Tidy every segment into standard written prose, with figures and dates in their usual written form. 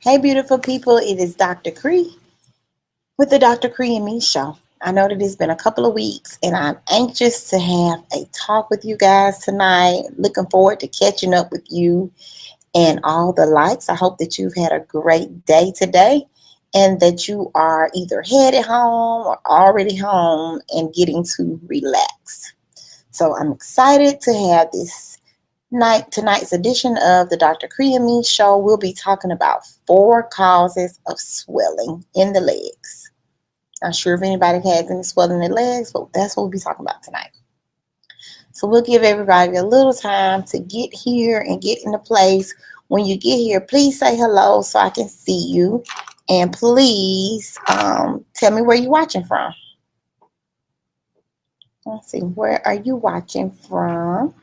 Hey, beautiful people, it is Dr. Cree with the Dr. Cree and Me Show. I know that it's been a couple of weeks and I'm anxious to have a talk with you guys tonight. Looking forward to catching up with you and all the likes. I hope that you've had a great day today and that you are either headed home or already home and getting to relax. So I'm excited to have this tonight's edition of the Dr. Cree and Me Show. We'll be talking about 4 causes of swelling in the legs. Not sure if anybody has any swelling in their legs, but that's what we'll be talking about tonight. So we'll give everybody a little time to get here and get into place. When you get here, please say hello so I can see you. And please tell me where you're watching from. Let's see, where are you watching from?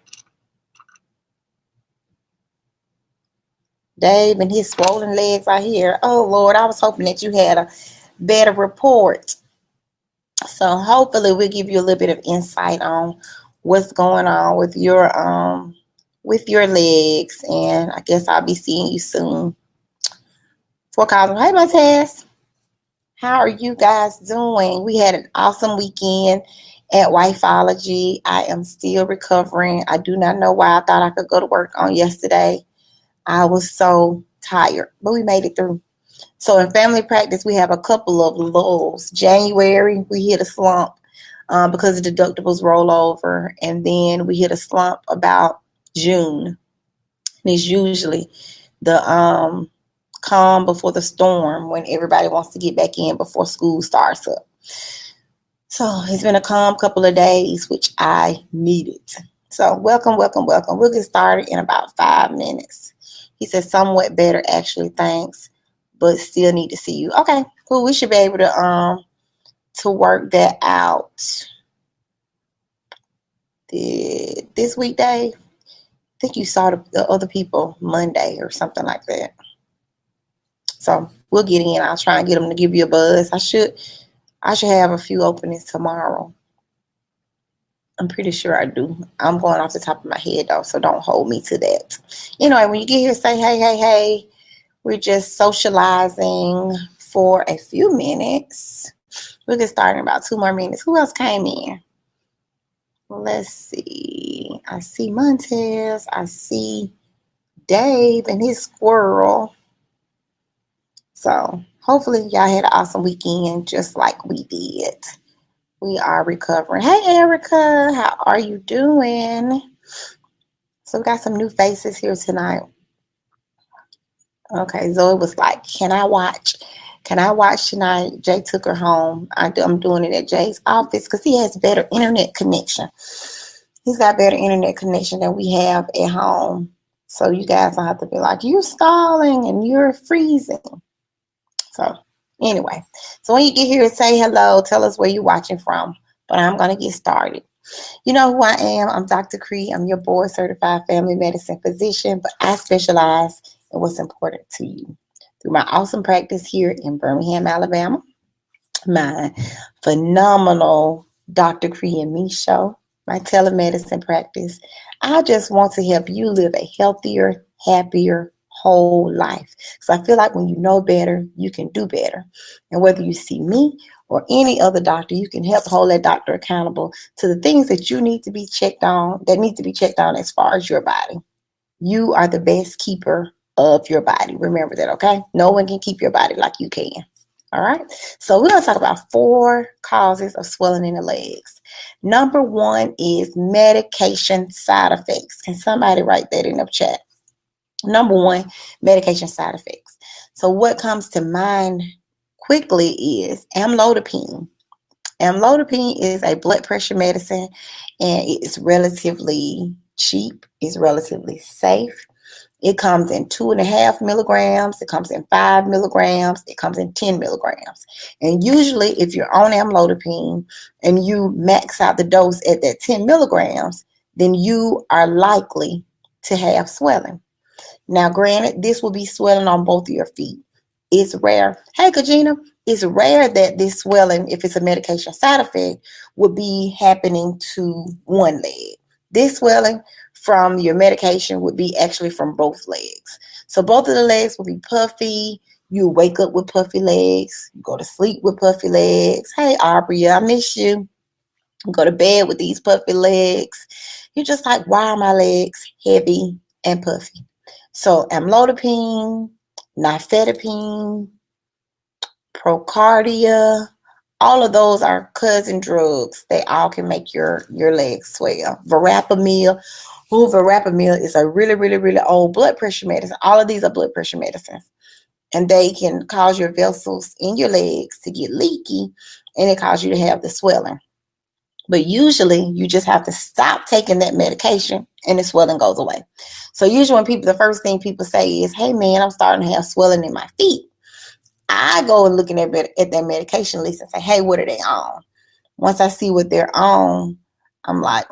Dave and his swollen legs are here. Oh Lord, I was hoping that you had a better report. So hopefully we'll give you a little bit of insight on what's going on with your legs. And I guess I'll be seeing you soon. For Cosmo. Hey Montez. How are you guys doing? We had an awesome weekend at Wifeology. I am still recovering. I do not know why I thought I could go to work on yesterday. I was so tired, but we made it through. So in family practice, we have a couple of lulls. January, we hit a slump because the deductibles roll over, and then we hit a slump about June. And it's usually the calm before the storm when everybody wants to get back in before school starts up. So it's been a calm couple of days, which I needed. So welcome, welcome, welcome. We'll get started in about 5 minutes. He says somewhat better, actually, thanks, but still need to see you. Okay, cool. We should be able to work that out this weekday. I think you saw the other people Monday or something like that. So we'll get in. I'll try and get them to give you a buzz. I should have a few openings tomorrow. I'm pretty sure I do. I'm going off the top of my head though, so don't hold me to that. Anyway, when you get here, say hey, hey, hey. We're just socializing for a few minutes. We'll get started in about 2 more minutes. Who else came in? Let's see. I see Montez. I see Dave and his squirrel. So hopefully y'all had an awesome weekend just like we did. We are recovering. Hey, Erica. How are you doing? So we got some new faces here tonight. Okay, Zoe was like, can I watch? Can I watch tonight? Jay took her home. I'm doing it at Jay's office because he has better internet connection. He's got better internet connection than we have at home. So you guys don't have to be like, you're stalling and you're freezing. So anyway, so when you get here, say hello. Tell us where you're watching from. But I'm going to get started. You know who I am. I'm Dr. Cree. I'm your board certified family medicine physician, but I specialize in what's important to you. Through my awesome practice here in Birmingham, Alabama, my phenomenal Dr. Cree and Me show, my telemedicine practice, I just want to help you live a healthier, happier, whole life. So I feel like when you know better, you can do better. And whether you see me or any other doctor, you can help hold that doctor accountable to the things that you need to be checked on, that need to be checked on as far as your body. You are the best keeper of your body. Remember that, okay? No one can keep your body like you can. All right. So we're going to talk about 4 causes of swelling in the legs. Number 1 is medication side effects. Can somebody write that in the chat? Number 1, medication side effects. So what comes to mind quickly is amlodipine. Amlodipine is a blood pressure medicine and it's relatively cheap. It's relatively safe. It comes in 2.5 milligrams. It comes in 5 milligrams. It comes in 10 milligrams. And usually if you're on amlodipine and you max out the dose at that 10 milligrams, then you are likely to have swelling. Now, granted, this will be swelling on both of your feet. It's rare. Hey, Kajina, it's rare that this swelling, if it's a medication side effect, would be happening to one leg. This swelling from your medication would be actually from both legs. So both of the legs will be puffy. You wake up with puffy legs. You go to sleep with puffy legs. Hey, Aubrey, I miss you. You go to bed with these puffy legs. You're just like, why are my legs heavy and puffy? So amlodipine, nifedipine, Procardia, all of those are cousin drugs. They all can make your legs swell. Verapamil, verapamil is a really, really, really old blood pressure medicine. All of these are blood pressure medicines. And they can cause your vessels in your legs to get leaky, and it causes you to have the swelling. But usually you just have to stop taking that medication and the swelling goes away. So usually when people, the first thing people say is, hey man, I'm starting to have swelling in my feet. I go and looking at that medication list and say, hey, what are they on? Once I see what they're on, I'm like,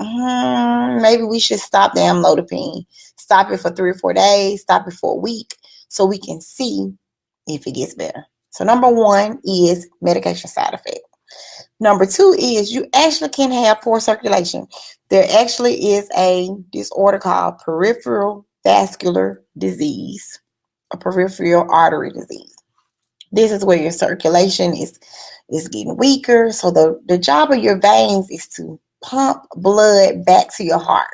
maybe we should stop the amlodipine. Stop it for 3 or 4 days, stop it for a week so we can see if it gets better. So number one is medication side effect. Number two is you actually can have poor circulation. There actually is a disorder called peripheral vascular disease, a peripheral artery disease. This is where your circulation is getting weaker. So the job of your veins is to pump blood back to your heart.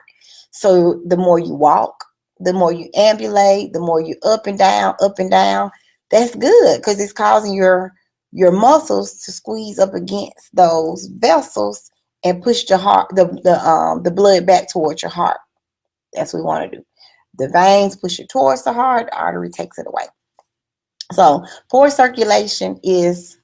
So the more you walk, the more you ambulate, the more you up and down, that's good because it's causing your muscles to squeeze up against those vessels and push the heart, the blood back towards your heart. That's what we want to do. The veins push it towards the heart, the artery takes it away. So poor circulation is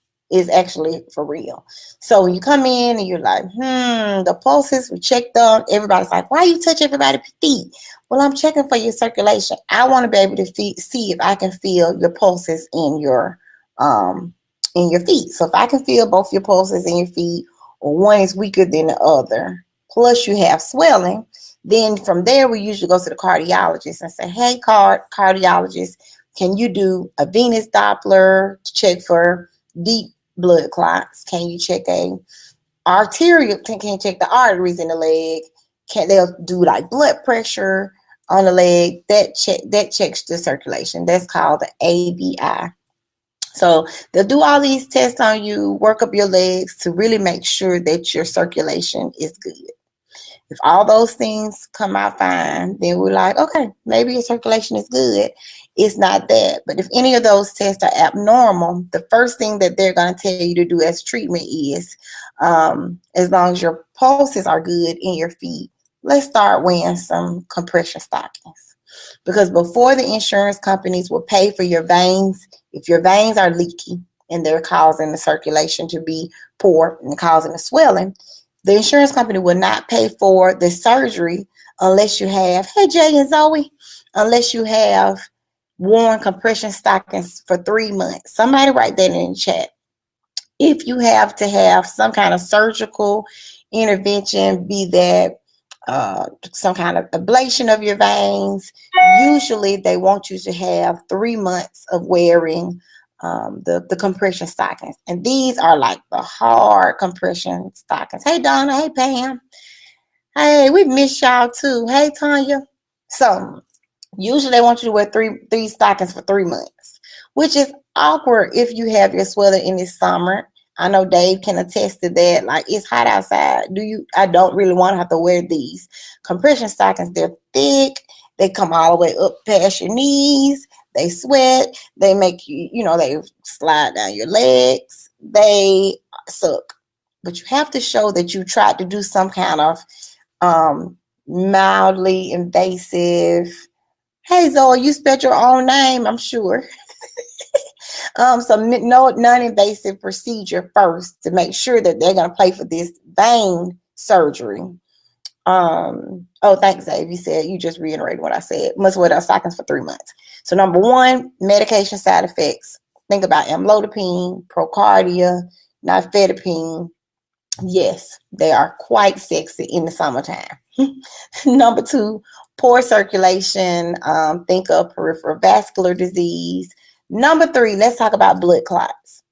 actually for real. So when you come in and you're like, the pulses we checked on, everybody's like, why you touch everybody's feet? Well, I'm checking for your circulation. I want to be able to see if I can feel your pulses in your feet. So if I can feel both your pulses in your feet, or one is weaker than the other, plus you have swelling, then from there we usually go to the cardiologist and say, hey, cardiologist, can you do a venous Doppler to check for deep blood clots? Can you check a arterial? Can you check the arteries in the leg? They'll do like blood pressure on the leg? That checks the circulation. That's called the ABI. So they'll do all these tests on you, work up your legs to really make sure that your circulation is good. If all those things come out fine, then we're like, okay, maybe your circulation is good. It's not that. But if any of those tests are abnormal, the first thing that they're going to tell you to do as treatment is, as long as your pulses are good in your feet, let's start wearing some compression stockings. Because before the insurance companies will pay for your veins, if your veins are leaky and they're causing the circulation to be poor and causing the swelling, the insurance company will not pay for the surgery unless you have, hey Jay and Zoe, unless you have worn compression stockings for 3 months. Somebody write that in the chat. If you have to have some kind of surgical intervention, be that some kind of ablation of your veins, usually they want you to have 3 months of wearing the compression stockings. And these are like the hard compression stockings. Hey, Donna. Hey, Pam. Hey, we miss y'all too. Hey, Tanya. So usually they want you to wear three stockings for 3 months, which is awkward if you have your swelling in the summer. I know Dave can attest to that. Like, it's hot outside. I don't really want to have to wear these compression stockings. They're thick. They come all the way up past your knees. They sweat. They make you, they slide down your legs. They suck. But you have to show that you tried to do some kind of mildly invasive. Hey, Zoe, you spelled your own name, I'm sure. So non-invasive procedure first to make sure that they're going to pay for this vein surgery. Thanks, Dave. You said, you just reiterated what I said. Must wear those stockings for 3 months. So number one, medication side effects. Think about amlodipine, Procardia, nifedipine. Yes, they are quite sexy in the summertime. Number two, poor circulation. Think of peripheral vascular disease. Number three, let's talk about blood clots.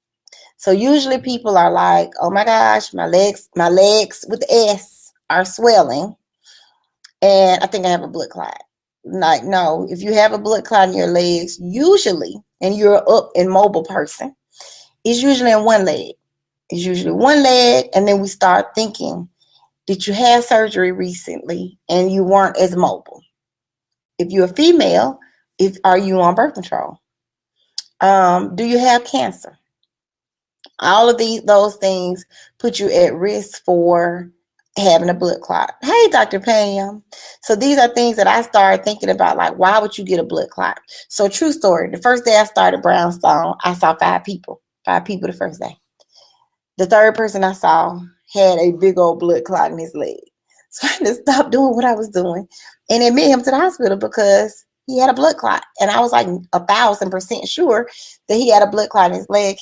So usually people are like, oh my gosh, my legs with the S are swelling, and I think I have a blood clot. Like, no, if you have a blood clot in your legs, usually and you're up and mobile person, it's usually in one leg. It's usually one leg, and then we start thinking, did you have surgery recently and you weren't as mobile? If you're a female, if are you on birth control? Do you have cancer? All of those things put you at risk for having a blood clot. Hey, Dr. Pam. So these are things that I started thinking about, like, why would you get a blood clot? So true story. The first day I started Brownstone, I saw five people. Five people the first day. The third person I saw had a big old blood clot in his leg. So I had to stop doing what I was doing and admit him to the hospital because he had a blood clot. And I was like 1,000% sure that he had a blood clot in his leg.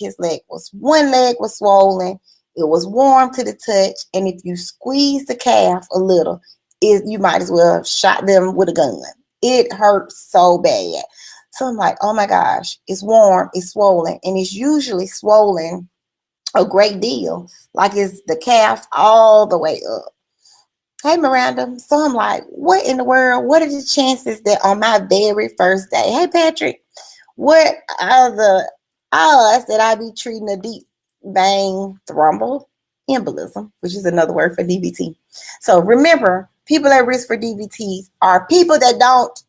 One leg was swollen. It was warm to the touch. And if you squeeze the calf a little, you might as well have shot them with a gun. It hurt so bad. So I'm like, oh my gosh, it's warm, it's swollen. And it's usually swollen a great deal, like it's the calf all the way up. Hey, Miranda. So I'm like, what in the world? What are the chances that on my very first day? Hey, Patrick, what are the odds that I be treating a deep vein thromboembolism, which is another word for DVT? So remember, people at risk for DVTs are people that don't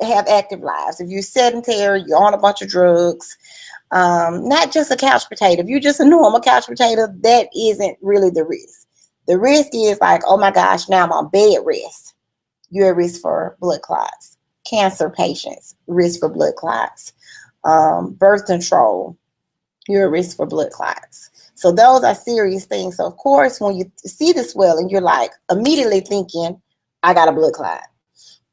have active lives. If you're sedentary, you're on a bunch of drugs, not just a couch potato. If you're just a normal couch potato, that isn't really the risk. The risk is like, oh my gosh, now I'm on bed rest. You're at risk for blood clots. Cancer patients, risk for blood clots. Birth control, you're at risk for blood clots. So those are serious things. So of course, when you see the swelling, you're like immediately thinking, I got a blood clot.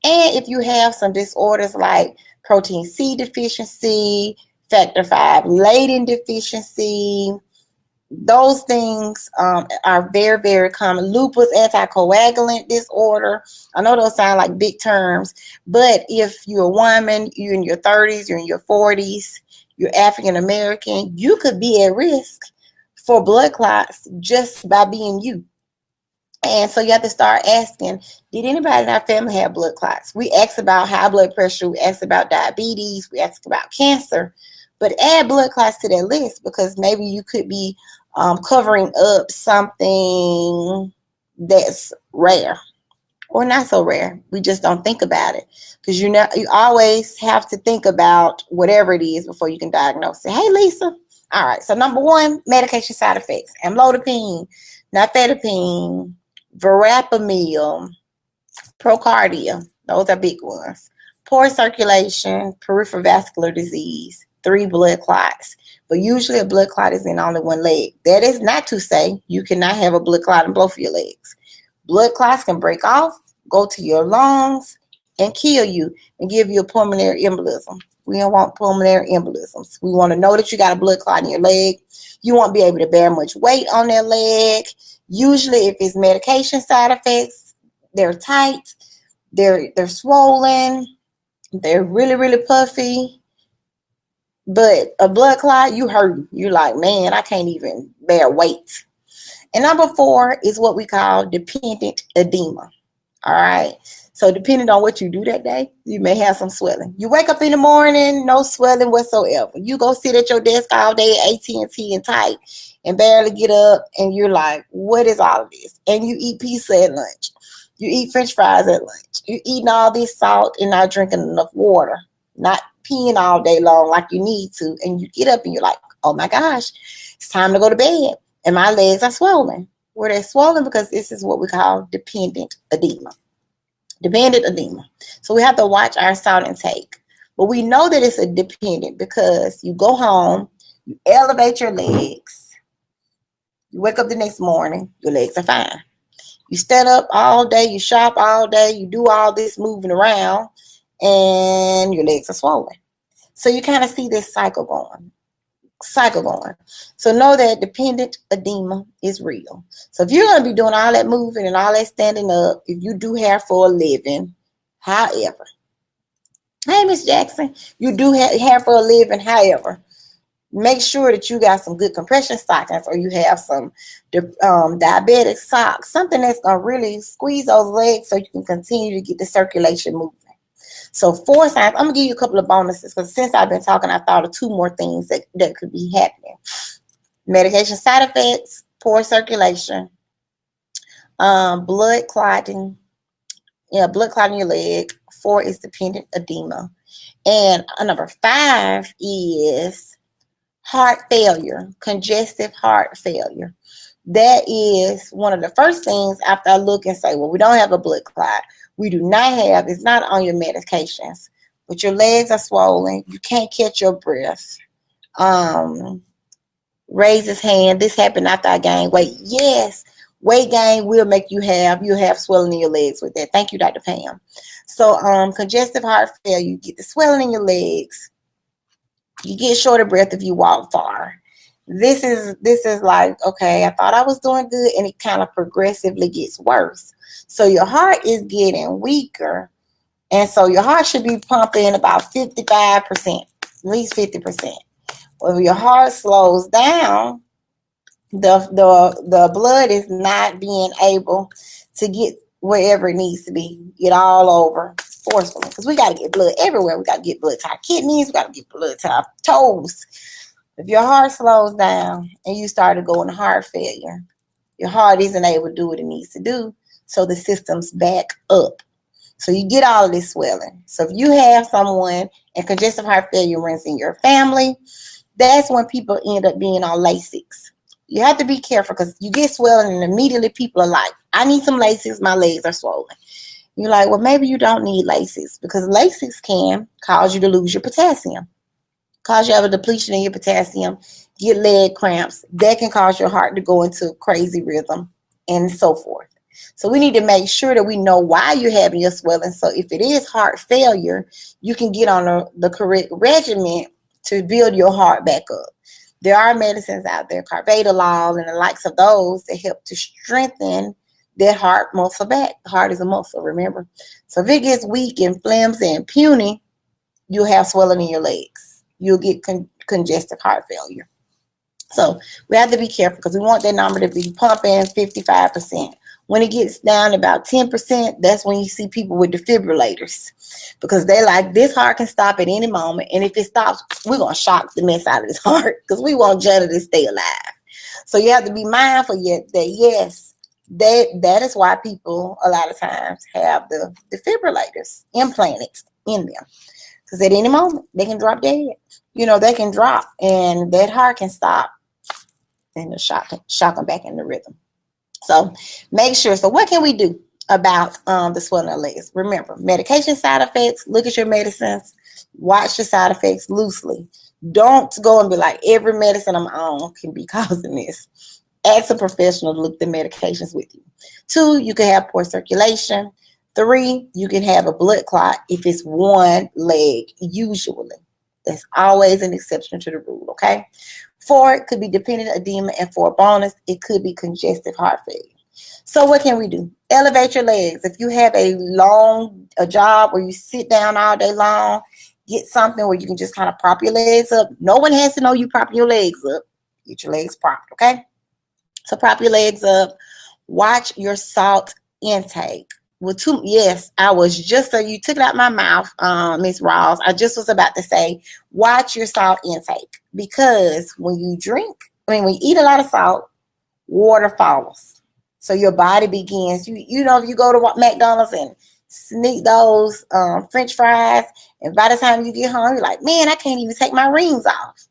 And if you have some disorders like protein C deficiency, factor V Leiden deficiency, those things are very, very common. Lupus, anticoagulant disorder. I know those sound like big terms, but if you're a woman, you're in your 30s, you're in your 40s, you're African American, you could be at risk for blood clots just by being you. And so you have to start asking, did anybody in our family have blood clots? We ask about high blood pressure, we ask about diabetes, we ask about cancer, but add blood clots to that list because maybe you could be covering up something that's rare or not so rare. We just don't think about it because you always have to think about whatever it is before you can diagnose it. Hey, Lisa. All right. So number one, medication side effects: amlodipine, nifedipine, verapamil, procardia. Those are big ones. Poor circulation, peripheral vascular disease, 3 blood clots. But usually a blood clot is in only one leg. That is not to say you cannot have a blood clot in both of your legs. Blood clots can break off, go to your lungs, and kill you and give you a pulmonary embolism. We don't want pulmonary embolisms. We want to know that you got a blood clot in your leg. You won't be able to bear much weight on that leg. Usually, if it's medication side effects, they're tight, they're swollen, they're really, really puffy. But a blood clot, you hurt. You're like, man, I can't even bear weight. And number 4 is what we call dependent edema. All right. So depending on what you do that day, you may have some swelling. You wake up in the morning, no swelling whatsoever. You go sit at your desk all day at AT&T and type and barely get up, and you're like, what is all of this? And you eat pizza at lunch. You eat French fries at lunch. You're eating all this salt and not drinking enough water, not peeing all day long like you need to. And you get up and you're like, oh my gosh, it's time to go to bed. And my legs are swollen. Well, they're swollen because this is what we call dependent edema. Dependent edema. So we have to watch our salt intake. But we know that it's a dependent because you go home, you elevate your legs, you wake up the next morning, your legs are fine. You stand up all day, you shop all day, you do all this moving around, and your legs are swollen. So you kind of see this cycle going. So know that dependent edema is real. So if you're going to be doing all that moving and all that standing up, if you do hair for a living, however, hey, Miss Jackson, you do hair for a living, however, make sure that you got some good compression stockings or you have some diabetic socks, something that's going to really squeeze those legs so you can continue to get the circulation moving. So 4 signs. I'm gonna give you a couple of bonuses because since I've been talking, I thought of 2 more things that could be happening. Medication side effects, poor circulation, blood clotting, blood clotting your leg. 4 is dependent edema. And number 5 is heart failure, congestive heart failure. That is one of the first things after I look and say, well, we don't have a blood clot. We do not have, it's not on your medications, but your legs are swollen. You can't catch your breath. Raise his hand. This happened after I gained weight. Yes, weight gain will make you have swelling in your legs with that. Thank you, Dr. Pam. So congestive heart failure, you get the swelling in your legs. You get short of breath if you walk far. This is like, okay, I thought I was doing good, and it kind of progressively gets worse. So your heart is getting weaker, and so your heart should be pumping about 55%, at least 50%. When your heart slows down, the blood is not being able to get wherever it needs to be, get all over forcefully. Because we got to get blood everywhere. We got to get blood to our kidneys. We got to get blood to our toes. If your heart slows down and you start to go into heart failure, your heart isn't able to do what it needs to do. So the system's back up. So you get all of this swelling. So if you have someone and congestive heart failure runs in your family, that's when people end up being on Lasix. You have to be careful because you get swelling and immediately people are like, I need some Lasix, my legs are swollen. You're like, well, maybe you don't need Lasix because Lasix can cause you to lose your potassium, cause you have a depletion in your potassium, get leg cramps. That can cause your heart to go into crazy rhythm and so forth. So we need to make sure that we know why you're having your swelling. So if it is heart failure, you can get on the correct regimen to build your heart back up. There are medicines out there, carvedilol and the likes of those, that help to strengthen that heart muscle back. The heart is a muscle, remember? So if it gets weak and flimsy and puny, you'll have swelling in your legs. You'll get congestive heart failure. So we have to be careful because we want that number to be pumping 55%. When it gets down to about 10%, that's when you see people with defibrillators because they like, this heart can stop at any moment. And if it stops, we're going to shock the mess out of this heart because we want Jenna to stay alive. So you have to be mindful that, yes, that is why people a lot of times have the defibrillators implanted in them. Because at any moment, they can drop dead. They can drop and that heart can stop and shock them back in the rhythm. So make sure. So what can we do about the swelling of legs? Remember, medication side effects, look at your medicines, watch your side effects loosely. Don't go and be like, every medicine I'm on can be causing this. Ask a professional to look at the medications with you. 2, you can have poor circulation. 3, you can have a blood clot if it's one leg, usually. That's always an exception to the rule, okay? 4, it could be dependent edema, and 4 bonus, it could be congestive heart failure. So what can we do? Elevate your legs. If you have a job where you sit down all day long, get something where you can just kind of prop your legs up. No one has to know you prop your legs up. Get your legs propped, okay? So prop your legs up. Watch your salt intake. Yes, I was just, so you took it out my mouth, Miss Rawls. I just was about to say, watch your salt intake because when you eat a lot of salt, water follows. So your body begins, if you go to McDonald's and sneak those French fries, and by the time you get home, you're like, man, I can't even take my rings off.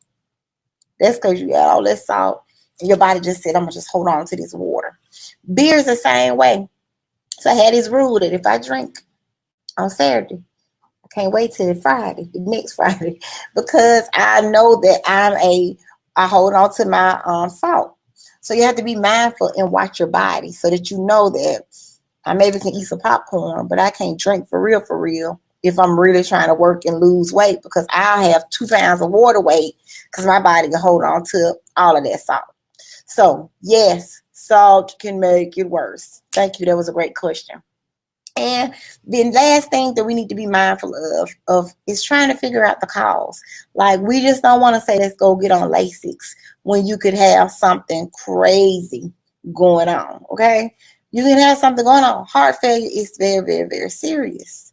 That's because you got all this salt, and your body just said, I'm going to just hold on to this water. Beer's the same way. So I had this rule that if I drink on Saturday, I can't wait till the next Friday, because I know that I hold on to my salt. So you have to be mindful and watch your body so that you know that I maybe can eat some popcorn, but I can't drink for real if I'm really trying to work and lose weight, because I'll have 2 pounds of water weight because my body can hold on to all of that salt. So yes, salt can make it worse. Thank you. That was a great question. And the last thing that we need to be mindful of is trying to figure out the cause. Like, we just don't want to say, let's go get on Lasix when you could have something crazy going on, okay? You can have something going on. Heart failure is very, very, very serious.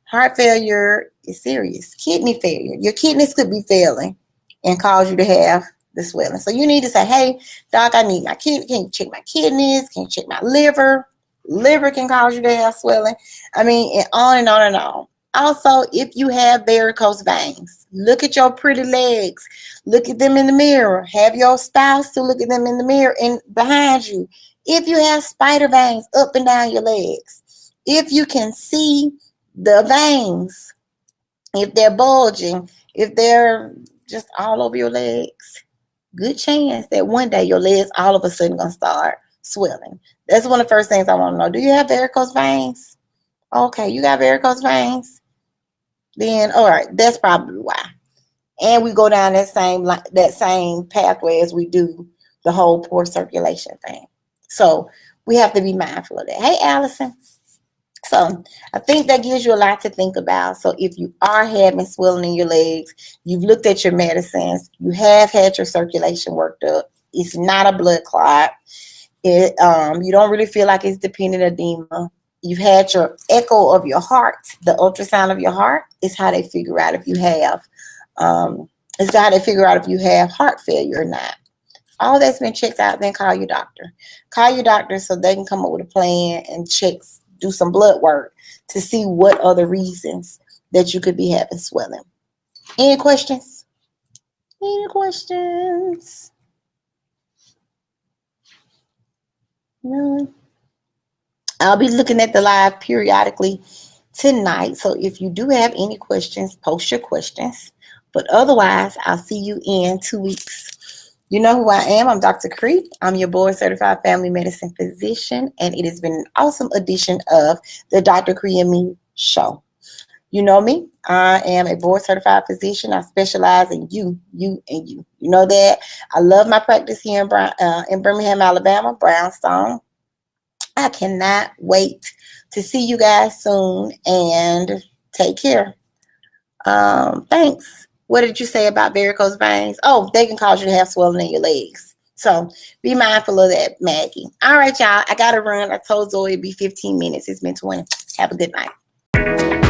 Heart failure is serious. Kidney failure. Your kidneys could be failing and cause you to have the swelling. So you need to say, hey, doc, I need my kidney. Can you check my kidneys? Can you check my liver? Liver can cause you to have swelling. I mean, and on and on and on. Also, if you have varicose veins, look at your pretty legs. Look at them in the mirror. Have your spouse to look at them in the mirror and behind you. If you have spider veins up and down your legs, if you can see the veins, if they're bulging, if they're just all over your legs, good chance that one day your legs all of a sudden gonna start swelling. That's one of the first things I want to know. Do you have varicose veins? Okay, you got varicose veins. Then all right, that's probably why. And we go down that same pathway as we do the whole poor circulation thing. So we have to be mindful of that. Hey, Allison. So I think that gives you a lot to think about. So if you are having swelling in your legs, you've looked at your medicines, you have had your circulation worked up. It's not a blood clot. You don't really feel like it's dependent edema. You've had your echo of your heart, the ultrasound of your heart is how they figure out if you have heart failure or not. All that's been checked out, then call your doctor. Call your doctor so they can come up with a plan and do some blood work to see what other reasons that you could be having swelling. Any questions? Any questions? No. I'll be looking at the live periodically tonight. So if you do have any questions, post your questions. But otherwise, I'll see you in 2 weeks. You know who I am. I'm Dr. Cree. I'm your board certified family medicine physician, and it has been an awesome edition of the Dr. Cree and Me show. You know me. I am a board certified physician. I specialize in you, and you. You know that. I love my practice here in Birmingham, Alabama, Brownstone. I cannot wait to see you guys soon, and take care. Thanks. What did you say about varicose veins? Oh, they can cause you to have swelling in your legs. So be mindful of that, Maggie. All right, y'all. I got to run. I told Zoe it'd be 15 minutes. It's been 20. Have a good night.